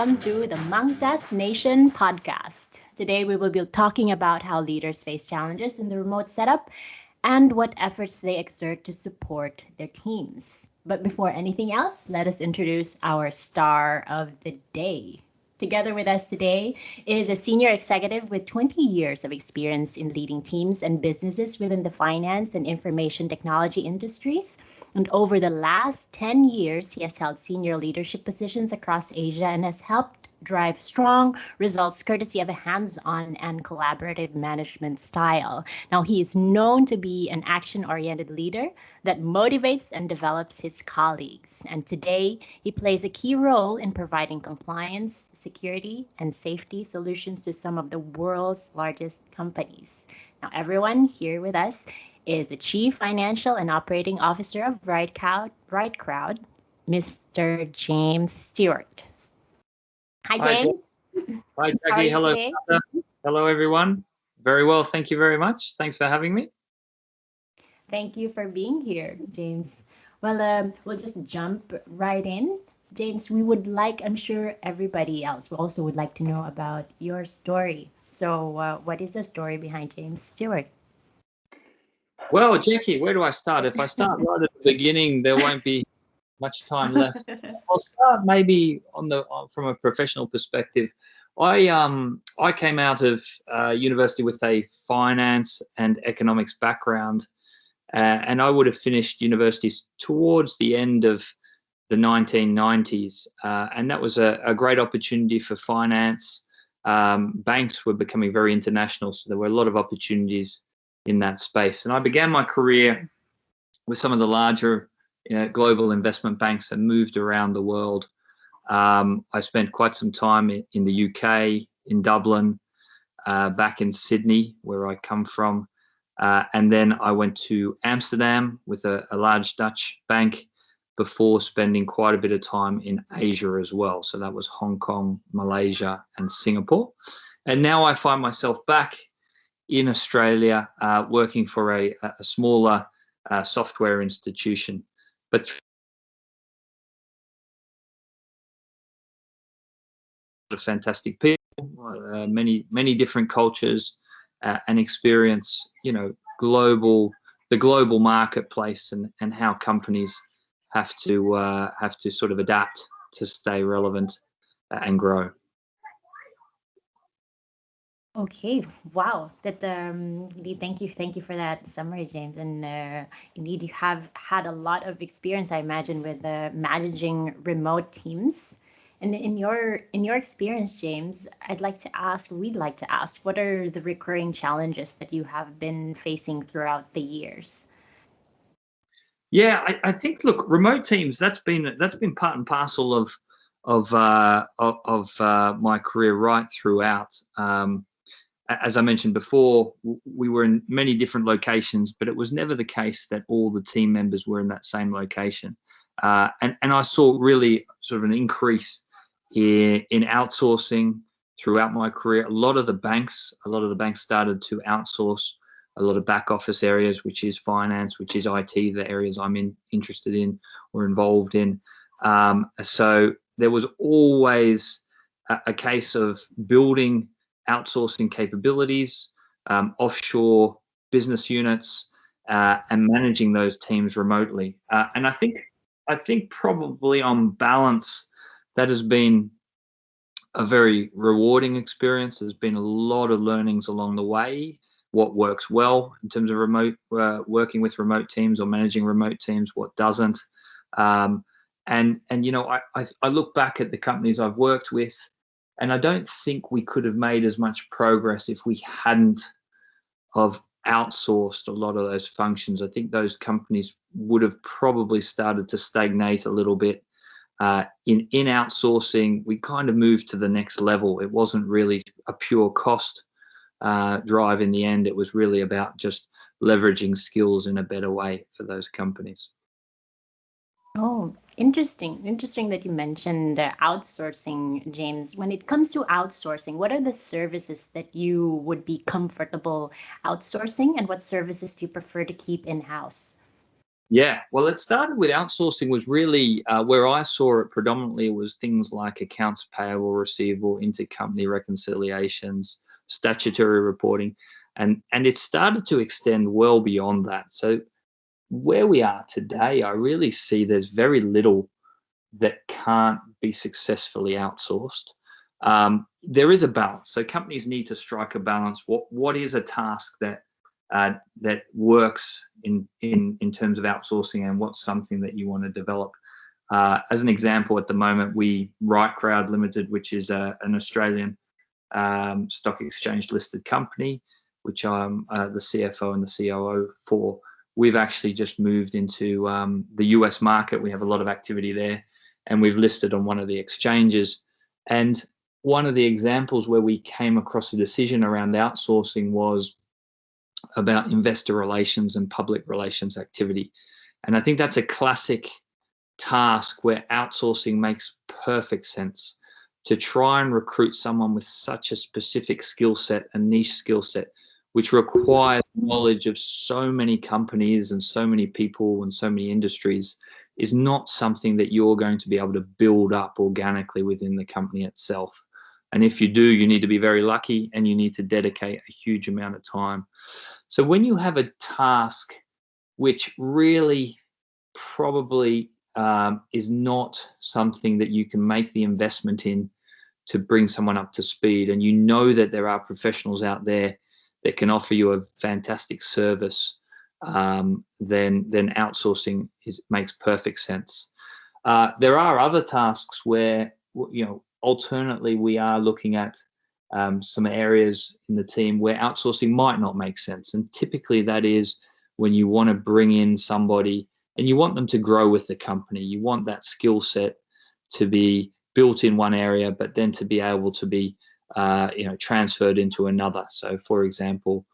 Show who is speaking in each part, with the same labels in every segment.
Speaker 1: welcome to the Mangtas Nation podcast. Today we will be talking about how leaders face challenges in the remote setup and what efforts they exert to support their teams. But before anything else, let us introduce our star of the day. Together with us today is a senior executive with 20 years of experience in leading teams and businesses within the finance and information technology industries. And over the last 10 years, he has held senior leadership positions across Asia and has helped drive strong results courtesy of a hands-on and collaborative management style. Now, he is known to be an action-oriented leader that motivates and develops his colleagues. And today, he plays a key role in providing compliance, security, and safety solutions to some of the world's largest companies. Now, everyone here with us is the Chief Financial and Operating Officer of RightCrowd, Mr. James Stewart. Hi, James.
Speaker 2: Hi, Jackie.
Speaker 1: How are you
Speaker 2: Hello.
Speaker 1: today?
Speaker 2: Hello, everyone. Very well. Thank you very much. Thanks for having me.
Speaker 1: Thank you for being here, James. Well, we'll just jump right in. James, we would like, I'm sure everybody else also would like to know about your story. So what is the story behind James Stewart?
Speaker 2: Well, Jackie, where do I start? If I start right at the beginning, there won't be much time left. I'll start maybe from a professional perspective. I came out of university with a finance and economics background, and I would have finished university towards the end of the 1990s, and that was a great opportunity for finance. Banks were becoming very international, so there were a lot of opportunities in that space. And I began my career with some of the larger global investment banks and moved around the world. I spent quite some time in the UK, in Dublin, back in Sydney, where I come from. And then I went to Amsterdam with a large Dutch bank before spending quite a bit of time in Asia as well. So that was Hong Kong, Malaysia, and Singapore. And now I find myself back in Australia working for a smaller software institution. But fantastic people, many different cultures, and experience, the global marketplace and how companies have to sort of adapt to stay relevant and grow.
Speaker 1: Okay, wow. That indeed, thank you for that summary, James. And indeed, you have had a lot of experience, I imagine, with managing remote teams. And in your experience, James, we'd like to ask, what are the recurring challenges that you have been facing throughout the years?
Speaker 2: Yeah, I think, look, remote teams, that's been part and parcel of my career right throughout. As I mentioned before, we were in many different locations, but it was never the case that all the team members were in that same location. And I saw really sort of an increase in outsourcing throughout my career. A lot of the banks started to outsource a lot of back office areas, which is finance, which is IT, the areas I'm interested in or involved in. So there was always a case of building outsourcing capabilities, offshore business units, and managing those teams remotely. And I think probably on balance, that has been a very rewarding experience. There's been a lot of learnings along the way. What works well in terms of remote working with remote teams or managing remote teams, what doesn't. And I look back at the companies I've worked with, and I don't think we could have made as much progress if we hadn't have outsourced a lot of those functions. I think those companies would have probably started to stagnate a little bit. In outsourcing, we kind of moved to the next level. It wasn't really a pure cost drive in the end. It was really about just leveraging skills in a better way for those companies.
Speaker 1: Oh, interesting. Interesting that you mentioned outsourcing, James. When it comes to outsourcing, what are the services that you would be comfortable outsourcing, and what services do you prefer to keep in-house?
Speaker 2: Yeah, well, it started with outsourcing was really where I saw it predominantly was things like accounts payable, receivable, intercompany reconciliations, statutory reporting, and it started to extend well beyond that. So where we are today, I really see there's very little that can't be successfully outsourced. There is a balance, so companies need to strike a balance. What is a task that works in terms of outsourcing, and what's something that you want to develop? As an example, at the moment, Right Crowd Limited, which is an Australian stock exchange listed company, which I'm the CFO and the COO for. We've actually just moved into the US market. We have a lot of activity there, and we've listed on one of the exchanges. And one of the examples where we came across a decision around outsourcing was about investor relations and public relations activity. And I think that's a classic task where outsourcing makes perfect sense, to try and recruit someone with such a specific skill set, a niche skill set, which requires knowledge of so many companies and so many people and so many industries, is not something that you're going to be able to build up organically within the company itself. And if you do, you need to be very lucky, and you need to dedicate a huge amount of time. So when you have a task which really probably is not something that you can make the investment in to bring someone up to speed, and you know that there are professionals out there that can offer you a fantastic service, then outsourcing makes perfect sense. There are other tasks where, alternately, we are looking at some areas in the team where outsourcing might not make sense. And typically that is when you want to bring in somebody and you want them to grow with the company. You want that skill set to be built in one area, but then to be able to be transferred into another. So for example,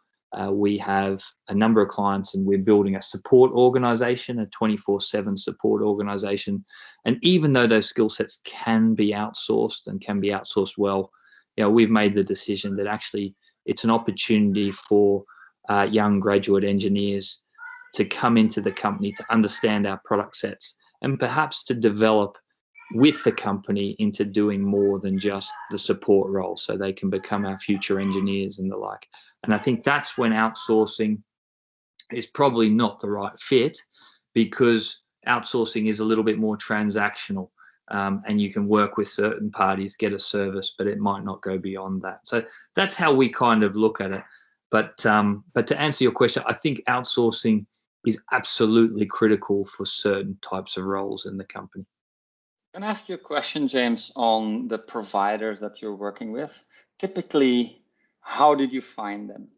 Speaker 2: we have a number of clients, and we're building a support organization, a 24/7 support organization. And even though those skill sets can be outsourced and can be outsourced well, we've made the decision that actually it's an opportunity for young graduate engineers to come into the company, to understand our product sets, and perhaps to develop with the company into doing more than just the support role, so they can become our future engineers and the like. And I think that's when outsourcing is probably not the right fit, because outsourcing is a little bit more transactional, and you can work with certain parties, get a service, but it might not go beyond that. So that's how we kind of look at it. But to answer your question, I think outsourcing is absolutely critical for certain types of roles in the company.
Speaker 3: Can I ask you a question, James, on the providers that you're working with? Typically, how did you find them?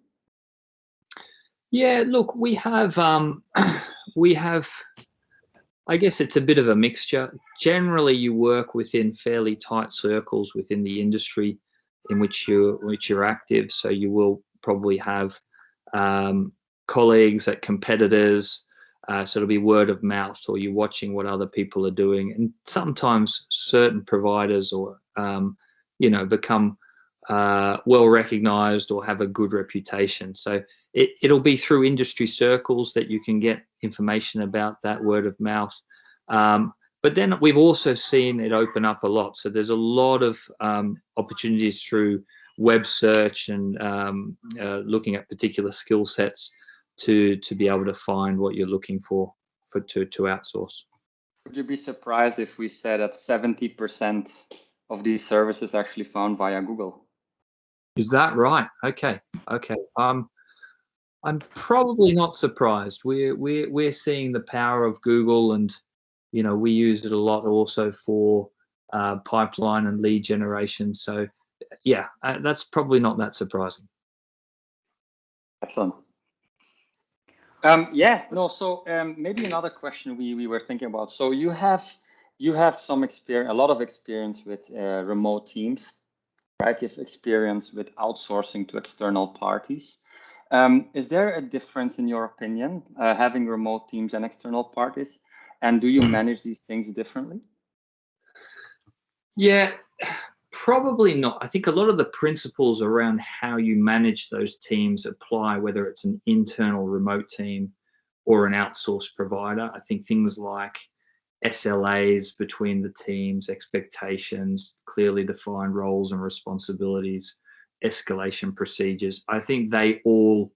Speaker 2: Yeah, look, we have, I guess it's a bit of a mixture. Generally, you work within fairly tight circles within the industry in which you're active. So you will probably have colleagues at competitors. So it'll be word of mouth, or you're watching what other people are doing. And sometimes certain providers or become well recognized or have a good reputation. So it'll be through industry circles that you can get information about that, word of mouth. But then we've also seen it open up a lot. So there's a lot of opportunities through web search and looking at particular skill sets to be able to find what you're looking for to outsource.
Speaker 3: Would you be surprised if we said that 70% of these services actually found via Google?
Speaker 2: Is that right? Okay. I'm probably not surprised. We're seeing the power of Google, and we use it a lot also for pipeline and lead generation. So yeah, that's probably not that surprising.
Speaker 3: Excellent. Maybe another question we were thinking about. So you have some experience, a lot of experience with remote teams, right? You have experience with outsourcing to external parties. Is there a difference in your opinion, having remote teams and external parties? And do you manage these things differently?
Speaker 2: Yeah, probably not. I think a lot of the principles around how you manage those teams apply, whether it's an internal remote team or an outsourced provider. I think things like SLAs between the teams, expectations, clearly defined roles and responsibilities, escalation procedures, I think they all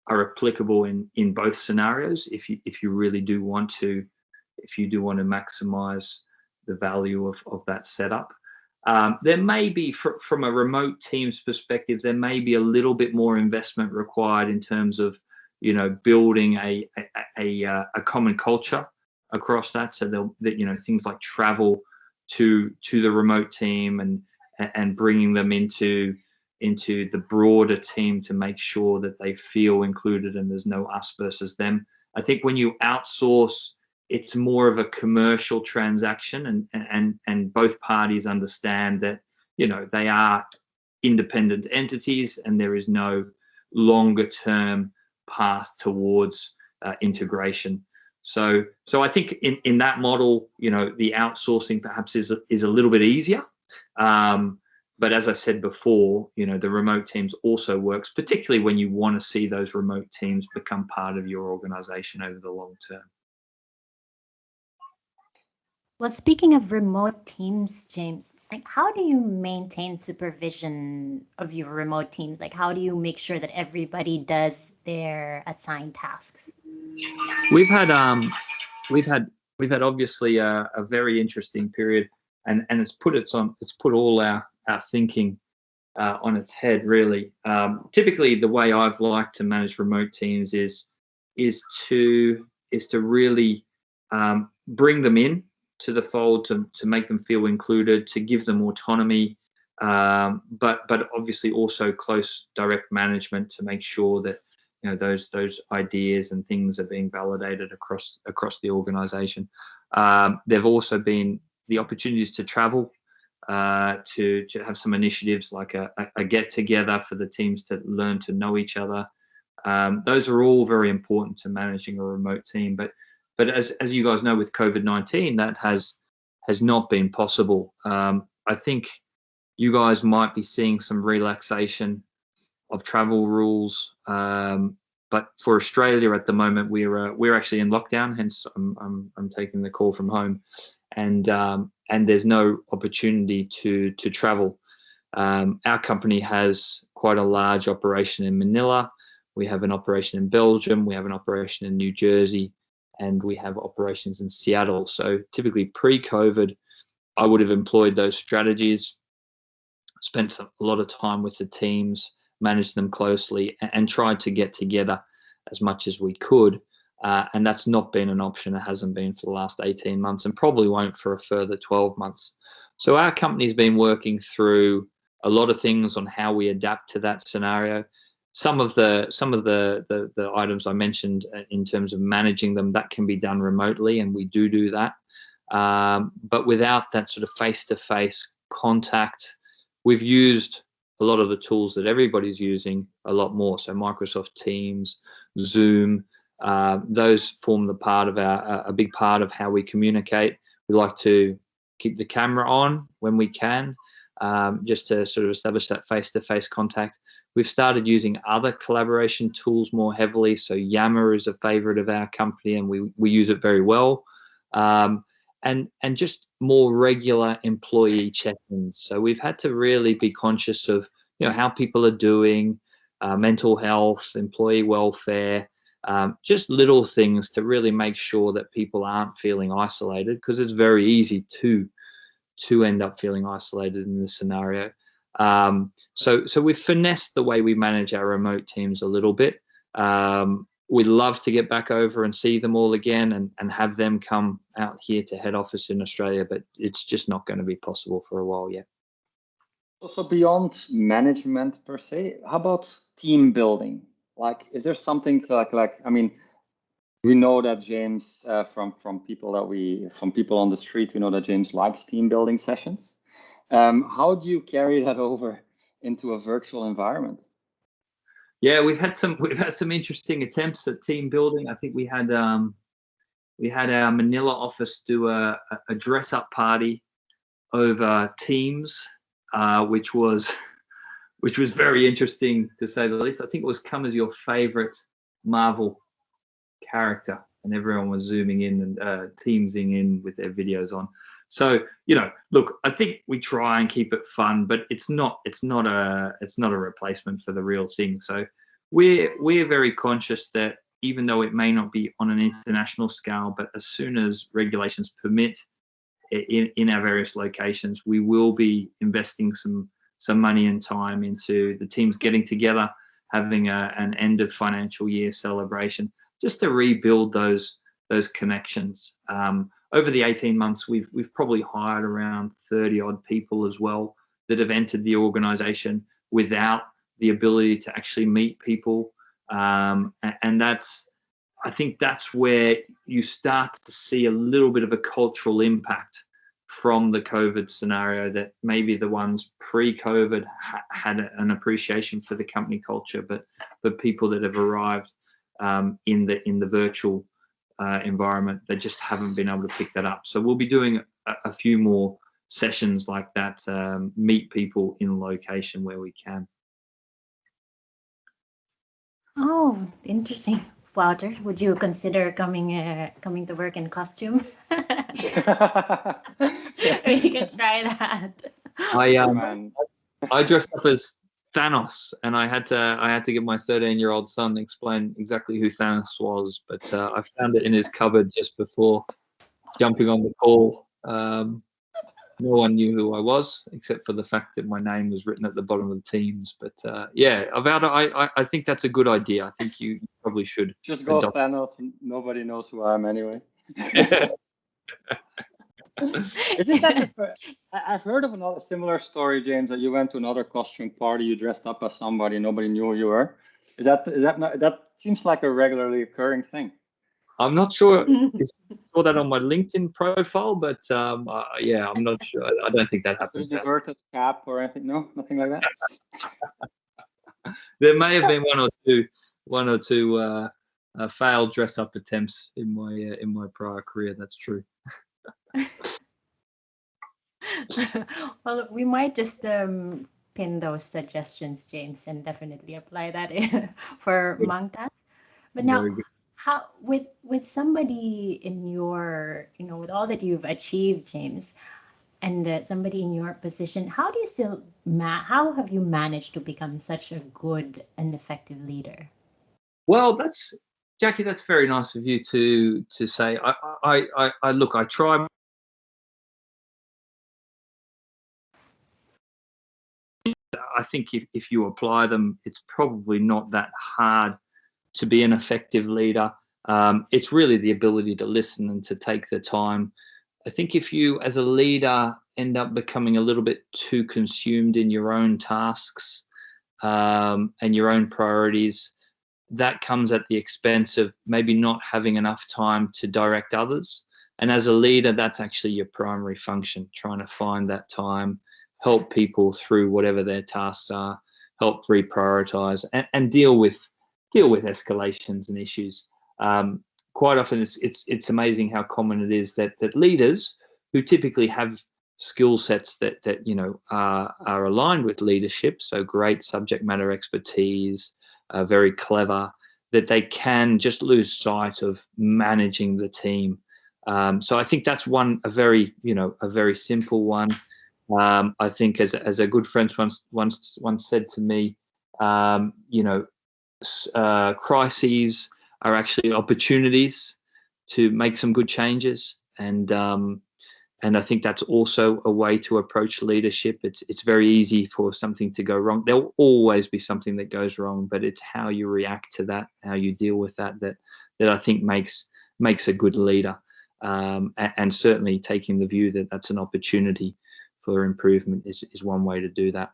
Speaker 2: are applicable in both scenarios if you really do want to maximize the value of that setup. There may be, from a remote team's perspective, there may be a little bit more investment required in terms of, building a common culture across that. So that things like travel to the remote team and bringing them into the broader team to make sure that they feel included and there's no us versus them. I think when you outsource, it's more of a commercial transaction, and both parties understand that they are independent entities and there is no longer term path towards integration. So I think in that model, the outsourcing perhaps is a little bit easier. But as I said before, the remote teams also works, particularly when you want to see those remote teams become part of your organization over the long term.
Speaker 1: Well, speaking of remote teams, James, how do you maintain supervision of your remote teams? How do you make sure that everybody does their assigned tasks?
Speaker 2: We've had obviously a very interesting period, and it's put all our thinking on its head, really. Typically, the way I've liked to manage remote teams is to really bring them in to the fold, to make them feel included, to give them autonomy, but obviously also close direct management to make sure that those ideas and things are being validated across the organization. There've also been the opportunities to travel, to have some initiatives like a get together for the teams to learn to know each other. Those are all very important to managing a remote team, but as you guys know, with COVID-19, that has not been possible. I think you guys might be seeing some relaxation of travel rules, but for Australia at the moment, we're actually in lockdown. Hence, I'm taking the call from home, and there's no opportunity to travel. Our company has quite a large operation in Manila. We have an operation in Belgium. We have an operation in New Jersey. And we have operations in Seattle. So typically pre-COVID, I would have employed those strategies, spent a lot of time with the teams, managed them closely, and tried to get together as much as we could. And that's not been an option. It hasn't been for the last 18 months and probably won't for a further 12 months. So our company's been working through a lot of things on how we adapt to that scenario. Some of the items I mentioned in terms of managing them, that can be done remotely, and we do that. But without that sort of face-to-face contact, we've used a lot of the tools that everybody's using a lot more. So Microsoft Teams, Zoom, those form a big part of how we communicate. We like to keep the camera on when we can, just to sort of establish that face-to-face contact. We've started using other collaboration tools more heavily. So Yammer is a favorite of our company, and we use it very well. And just more regular employee check-ins. So we've had to really be conscious of how people are doing, mental health, employee welfare, just little things to really make sure that people aren't feeling isolated, because it's very easy to end up feeling isolated in this scenario. So we've finessed the way we manage our remote teams a little bit. We'd love to get back over and see them all again and have them come out here to head office in Australia, but it's just not going to be possible for a while yet.
Speaker 3: Also, beyond management per se, how about team building? Is there something to I mean, we know that James, from people on the street, we know that James likes team building sessions. How do you carry that over into a virtual environment?
Speaker 2: Yeah, we've had some interesting attempts at team building. I think we had our Manila office do a dress-up party over Teams, which was very interesting to say the least. I think it was Come As Your Favorite Marvel character, and everyone was zooming in and teamsing in with their videos on. So, you know, look, I think we try and keep it fun, but it's not a replacement for the real thing. So we're very conscious that even though it may not be on an international scale, but as soon as regulations permit in our various locations, we will be investing some money and time into the teams getting together, having an end of financial year celebration, just to rebuild those connections. Over the 18 months, we've probably hired around 30 odd people as well that have entered the organization without the ability to actually meet people. And I think that's where you start to see a little bit of a cultural impact from the COVID scenario, that maybe the ones pre-COVID had an appreciation for the company culture, but the people that have arrived in the virtual environment, they just haven't been able to pick that up. So we'll be doing a few more sessions like that, meet people in location where we can.
Speaker 1: Oh, interesting. Wouter, would you consider coming to work in costume? We can try that.
Speaker 2: I dressed up as Thanos, and I had to get my 13-year-old son explain exactly who Thanos was, but I found it in his cupboard just before jumping on the call. No one knew who I was, except for the fact that my name was written at the bottom of the teams. But yeah, I think that's a good idea. I think you probably should
Speaker 3: just go Thanos, and nobody knows who I am anyway. Isn't that I've heard of another similar story, James, that you went to another costume party, you dressed up as somebody, nobody knew who you were. That seems like a regularly occurring thing.
Speaker 2: I'm not sure if you saw that on my LinkedIn profile, but yeah, I'm not sure. I don't think that happened.
Speaker 3: Inverted cap or anything? No, nothing like that.
Speaker 2: There may have been one or two failed dress-up attempts in my prior career. That's true.
Speaker 1: Well, we might just pin those suggestions, James, and definitely apply that for Mangtas. But now, how with somebody in your, with all that you've achieved, James, and somebody in your position, how do you still how have you managed to become such a good and effective leader?
Speaker 2: Well, Jackie, that's very nice of you to say. I look, I try. I think if you apply them, it's probably not that hard to be an effective leader. It's really the ability to listen and to take the time. I think if you, as a leader, end up becoming a little bit too consumed in your own tasks and your own priorities, that comes at the expense of maybe not having enough time to direct others. And as a leader, that's actually your primary function, trying to find that time, help people through whatever their tasks are, help reprioritize, and deal with escalations and issues. Quite often, it's amazing how common it is that leaders who typically have skill sets that are aligned with leadership, so great subject matter expertise, very clever, that they can just lose sight of managing the team. So I think that's a very simple one. I think as a good friend once said to me, crises are actually opportunities to make some good changes, and I think that's also a way to approach leadership. It's very easy for something to go wrong. There'll always be something that goes wrong, but it's how you react to that, how you deal with that I think makes a good leader. And certainly taking the view that that's an opportunity for improvement is one way to do that.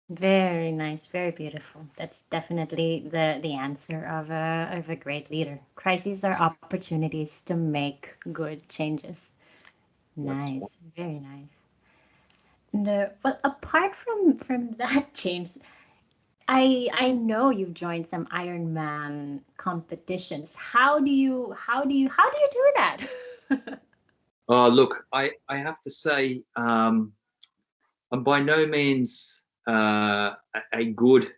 Speaker 1: Very nice, very beautiful. That's definitely the answer of a great leader. Crises are opportunities to make good changes. Nice, very nice. And, but apart from that, James, I know you've joined some Ironman competitions. How do you do that?
Speaker 2: Look, I have to say, I'm by no means a good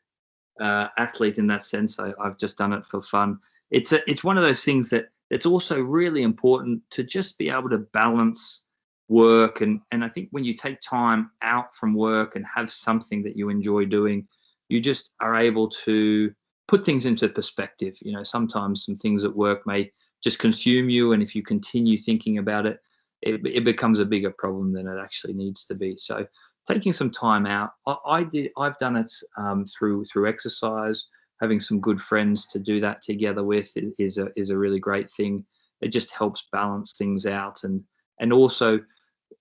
Speaker 2: athlete in that sense. I've just done it for fun. it's one of those things that it's also really important to just be able to balance work, and I think when you take time out from work and have something that you enjoy doing, you just are able to put things into perspective. You know, sometimes some things at work may just consume you, and if you continue thinking about it, it becomes a bigger problem than it actually needs to be. So taking some time out, I've done it through exercise. Having some good friends to do that together with is a really great thing. It just helps balance things out, and also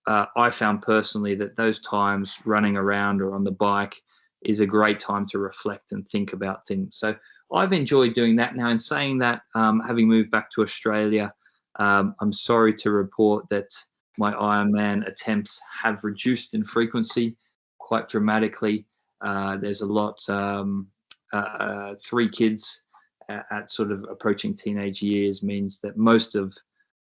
Speaker 2: I found personally that those times running around or on the bike is a great time to reflect and think about things. So I've enjoyed doing that. Now, in saying that, having moved back to Australia, I'm sorry to report that my Ironman attempts have reduced in frequency quite dramatically. There's a lot, 3 kids at sort of approaching teenage years means that most of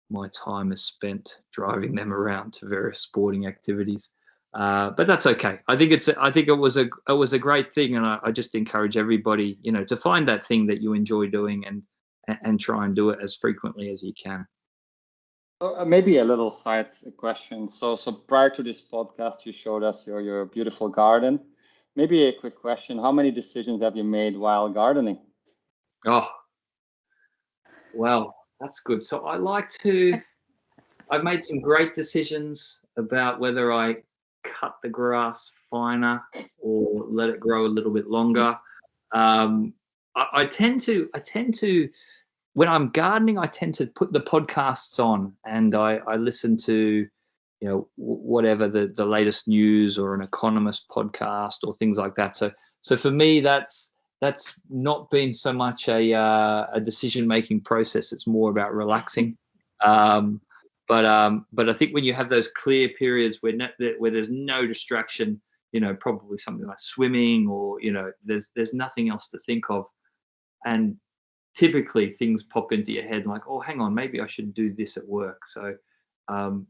Speaker 2: my time is spent driving them around to various sporting activities. But that's okay. I think it was a great thing, and I just encourage everybody, you know, to find that thing that you enjoy doing and try and do it as frequently as you can.
Speaker 3: So maybe a little side question. So prior to this podcast, you showed us your beautiful garden. Maybe a quick question: how many decisions have you made while gardening?
Speaker 2: Oh, well, that's good. So I've made some great decisions about whether I cut the grass finer or let it grow a little bit longer. I tend to, when I'm gardening, I tend to put the podcasts on, and I listen to, you know, whatever the latest news or an economist podcast or things like that. So for me, that's not been so much a decision making process. It's more about relaxing. But I think when you have those clear periods where there's no distraction, you know, probably something like swimming, or, you know, there's nothing else to think of, and typically things pop into your head like, oh, hang on, maybe I should do this at work. So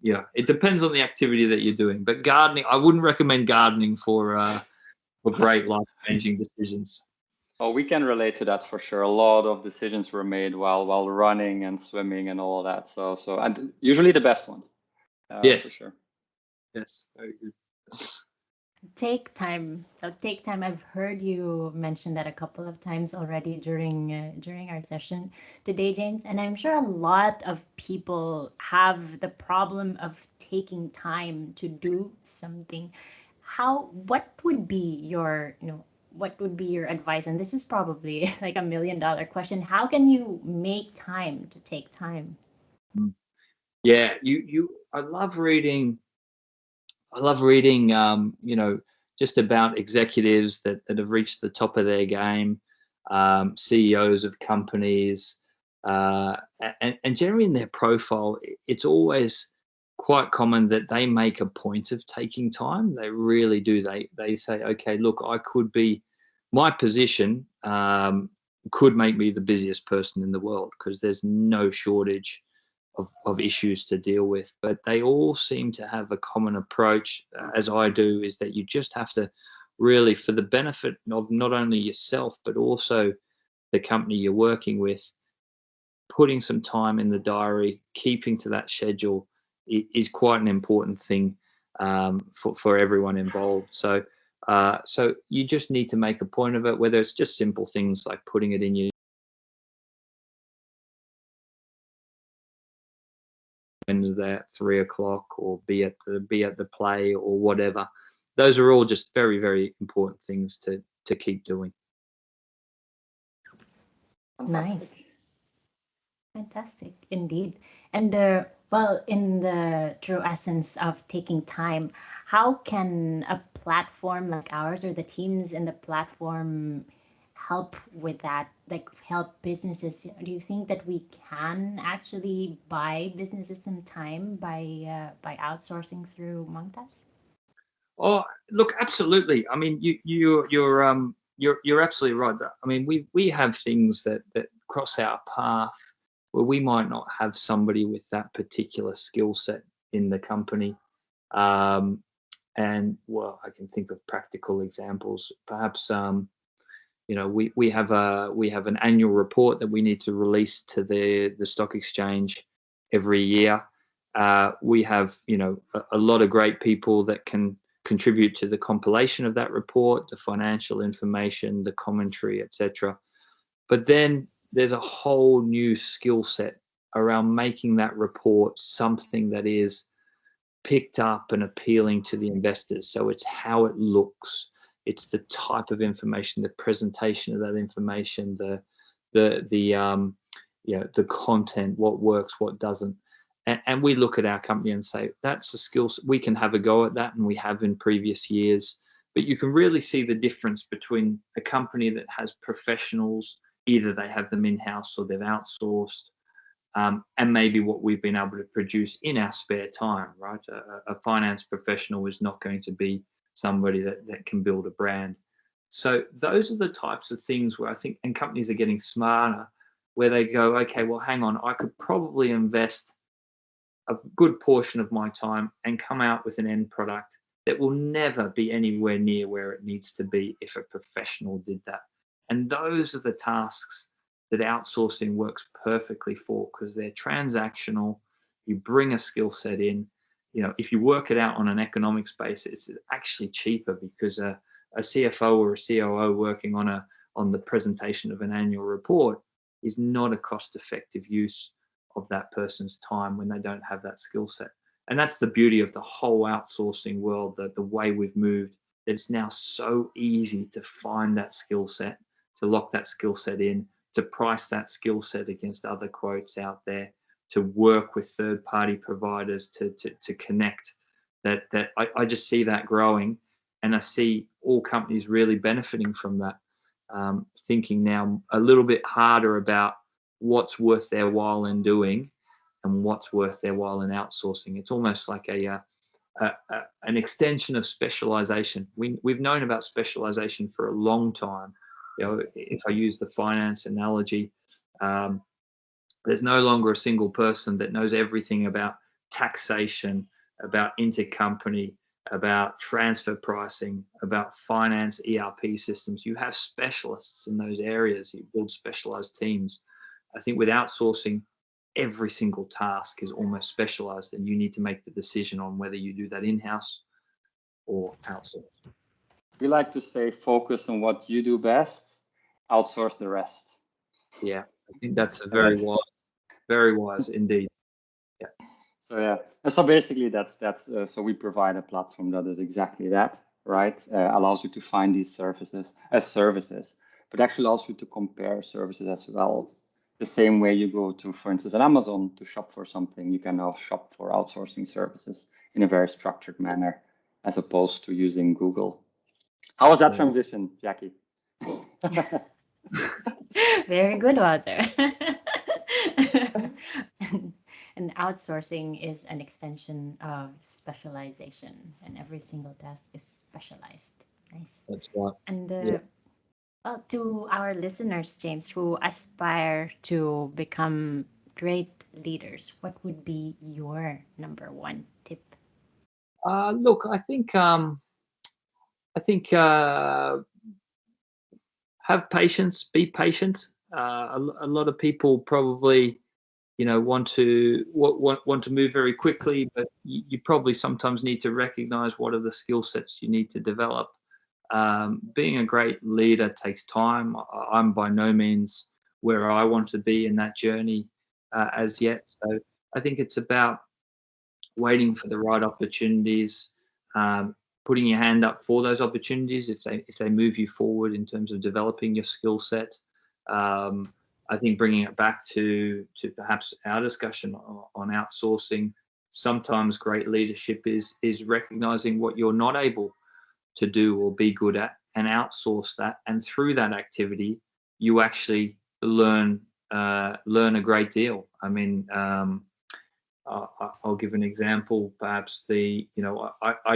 Speaker 2: yeah, it depends on the activity that you're doing. But gardening, I wouldn't recommend gardening for great life-changing decisions.
Speaker 3: Oh, we can relate to that for sure. A lot of decisions were made while running and swimming and all of that. So and usually the best one.
Speaker 2: Yes.
Speaker 3: For sure.
Speaker 2: Yes. Very good.
Speaker 1: Take time. Take time. I've heard you mention that a couple of times already during our session today, James. And I'm sure a lot of people have the problem of taking time to do something. What would be your, what would be your advice? And this is probably like $1 million question. How can you make time to take time?
Speaker 2: Yeah, I love reading. You know, just about executives that have reached the top of their game, CEOs of companies, and generally in their profile, it's always quite common that they make a point of taking time. They really do. They say, okay, look, my position could make me the busiest person in the world because there's no shortage of issues to deal with, but they all seem to have a common approach, as I do, is that you just have to really, for the benefit of not only yourself but also the company you're working with, putting some time in the diary, keeping to that schedule is quite an important thing for everyone involved. So you just need to make a point of it, whether it's just simple things like putting it in your Wednesday at 3:00, or be at the play or whatever. Those are all just very, very important things to keep doing.
Speaker 1: Nice. Fantastic, indeed. And well, in the true essence of taking time, how can a platform like ours or the teams in the platform help with that? Like help businesses? Do you think that we can actually buy businesses some time by outsourcing through Monktas?
Speaker 2: Oh, look, absolutely. I mean, you're absolutely right. I mean, we have things that cross our path where we might not have somebody with that particular skill set in the company. And well, I can think of practical examples. Perhaps we have an annual report that we need to release to the stock exchange every year. We have a lot of great people that can contribute to the compilation of that report, the financial information, the commentary, etc. But then there's a whole new skill set around making that report something that is picked up and appealing to the investors. So it's how it looks, it's the type of information, the presentation of that information, the content, what works, what doesn't. And we look at our company and say, that's a skill set. We can have a go at that, and we have in previous years. But you can really see the difference between a company that has professionals, either they have them in-house or they've outsourced, and maybe what we've been able to produce in our spare time, right? A finance professional is not going to be somebody that can build a brand. So those are the types of things where I think, and companies are getting smarter, where they go, okay, well, hang on, I could probably invest a good portion of my time and come out with an end product that will never be anywhere near where it needs to be if a professional did that. And those are the tasks that outsourcing works perfectly for, because they're transactional. You bring a skill set in. If you work it out on an economics basis, it's actually cheaper, because a CFO or a COO working on the presentation of an annual report is not a cost-effective use of that person's time when they don't have that skill set. And that's the beauty of the whole outsourcing world, the way we've moved, that it's now so easy to find that skill set, to lock that skill set in, to price that skill set against other quotes out there, to work with third-party providers to connect. That I just see that growing, and I see all companies really benefiting from that, thinking now a little bit harder about what's worth their while in doing and what's worth their while in outsourcing. It's almost like an extension of specialization. We've known about specialization for a long time. If I use the finance analogy, there's no longer a single person that knows everything about taxation, about intercompany, about transfer pricing, about finance ERP systems. You have specialists in those areas. You build specialized teams. I think with outsourcing, every single task is almost specialized, and you need to make the decision on whether you do that in-house or outsource.
Speaker 3: We like to say, focus on what you do best, outsource the rest.
Speaker 2: Yeah, I think that's a very wise indeed. Yeah.
Speaker 3: So basically that's so we provide a platform that is exactly that, right? Allows you to find these services, but actually allows you to compare services as well. The same way you go to, for instance, an Amazon to shop for something, you can now shop for outsourcing services in a very structured manner, as opposed to using Google. How was that transition, Jackie?
Speaker 1: Very good, Walter. And outsourcing is an extension of specialization, and every single task is specialized. Nice.
Speaker 2: That's right.
Speaker 1: And well, to our listeners, James, who aspire to become great leaders, what would be your number one tip?
Speaker 2: Look, I think have patience, be patient. A lot of people probably, want to move very quickly, but you probably sometimes need to recognize what are the skill sets you need to develop. Being a great leader takes time. I'm by no means where I want to be in that journey as yet. So I think it's about waiting for the right opportunities, putting your hand up for those opportunities if they move you forward in terms of developing your skill set. I think bringing it back to perhaps our discussion on outsourcing, sometimes great leadership is recognizing what you're not able to do or be good at, and outsource that. And through that activity, you actually learn a great deal. I mean, I'll give an example. Perhaps I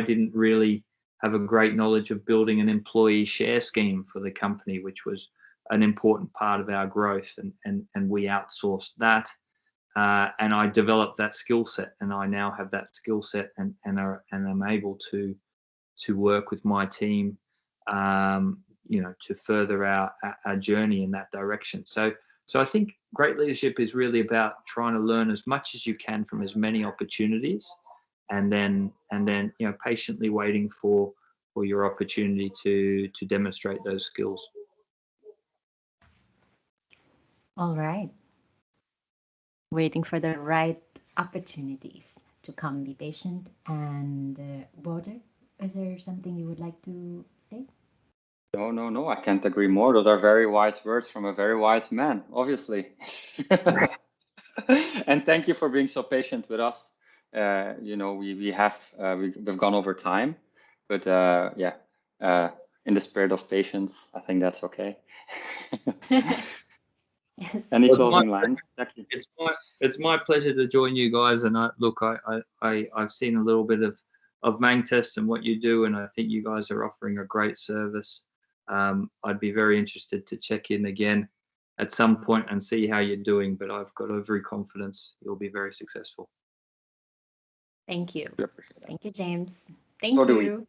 Speaker 2: didn't really have a great knowledge of building an employee share scheme for the company, which was an important part of our growth, and we outsourced that. And I developed that skill set, and I now have that skill set, and I'm able to work with my team to further our journey in that direction. So I think great leadership is really about trying to learn as much as you can from as many opportunities, and then patiently waiting for your opportunity to demonstrate those skills.
Speaker 1: All right. Waiting for the right opportunities to come. Be patient. And Wouter, is there something you would like to say?
Speaker 3: No, I can't agree more. Those are very wise words from a very wise man, obviously. And thank you for being so patient with us. We've gone over time, but in the spirit of patience, I think that's okay.
Speaker 1: Yes.
Speaker 3: Any
Speaker 2: Well,
Speaker 3: closing lines, Jackie?
Speaker 2: It's my pleasure to join you guys. And I've seen a little bit of Mangtest and what you do, and I think you guys are offering a great service. I'd be very interested to check in again at some point and see how you're doing, but I've got every confidence you'll be very successful.
Speaker 1: Thank you.
Speaker 3: We appreciate that.
Speaker 1: Thank you, James. Thank
Speaker 3: So do we.
Speaker 1: you.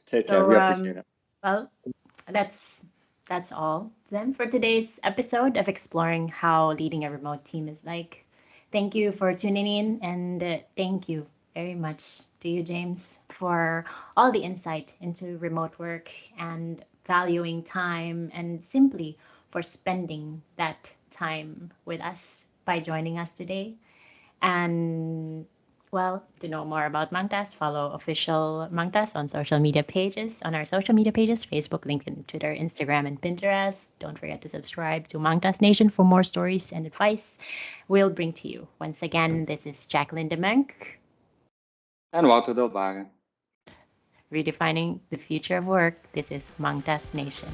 Speaker 3: Take care.
Speaker 1: So,
Speaker 3: We appreciate it.
Speaker 1: well, that's all then for today's episode of exploring how leading a remote team is like. Thank you for tuning in, and thank you very much to you, James, for all the insight into remote work and valuing time, and simply for spending that time with us by joining us today. And well, to know more about Mangtas, follow official Mangtas on social media pages, Facebook, LinkedIn, Twitter, Instagram, and Pinterest. Don't forget to subscribe to Mangtas Nation for more stories and advice we'll bring to you. Once again, this is Jacqueline de Menk,
Speaker 3: And Wouter Del Barre.
Speaker 1: redefining the future of work. This is Mangtas Nation.